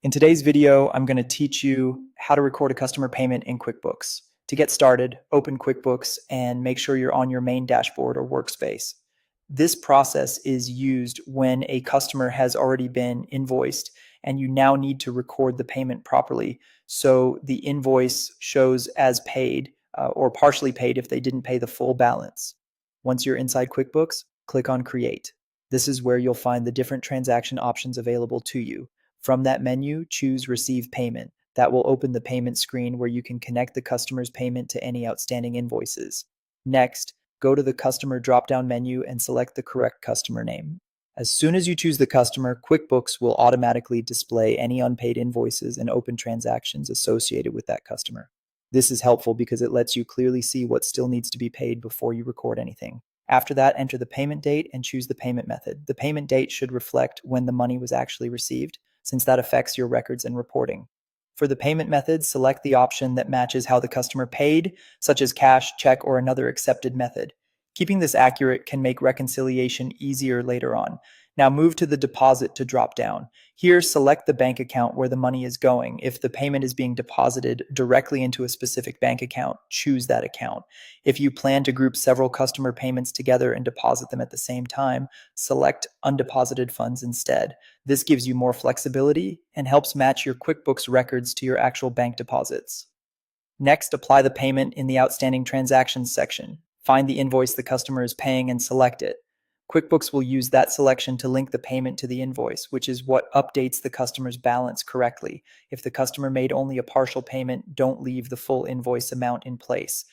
In today's video, I'm going to teach you how to record a customer payment in QuickBooks. To get started, open QuickBooks and make sure you're on your main dashboard or workspace. This process is used when a customer has already been invoiced and you now need to record the payment properly so the invoice shows as paid or partially paid if they didn't pay the full balance. Once you're inside QuickBooks, click on Create. This is where you'll find the different transaction options available to you. From that menu, choose Receive Payment. That will open the payment screen where you can connect the customer's payment to any outstanding invoices. Next, go to the Customer drop-down menu and select the correct customer name. As soon as you choose the customer, QuickBooks will automatically display any unpaid invoices and open transactions associated with that customer. This is helpful because it lets you clearly see what still needs to be paid before you record anything. After that, enter the payment date and choose the payment method. The payment date should reflect when the money was actually received, since that affects your records and reporting. For the payment method, select the option that matches how the customer paid, such as cash, check, or another accepted method. Keeping this accurate can make reconciliation easier later on. Now move to the deposit to drop down. Here, select the bank account where the money is going. If the payment is being deposited directly into a specific bank account, choose that account. If you plan to group several customer payments together and deposit them at the same time, select undeposited funds instead. This gives you more flexibility and helps match your QuickBooks records to your actual bank deposits. Next, apply the payment in the Outstanding Transactions section. Find the invoice the customer is paying and select it. QuickBooks will use that selection to link the payment to the invoice, which is what updates the customer's balance correctly. If the customer made only a partial payment, don't leave the full invoice amount in place.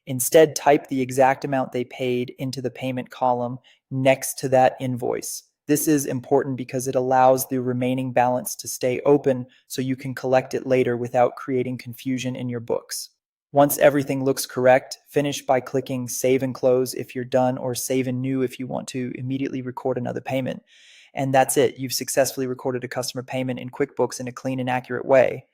Instead, type the exact amount they paid into the payment column next to that invoice. This is important because it allows the remaining balance to stay open so you can collect it later without creating confusion in your books. Once everything looks correct, finish by clicking Save and Close if you're done, or Save and New if you want to immediately record another payment. And that's it. You've successfully recorded a customer payment in QuickBooks in a clean and accurate way.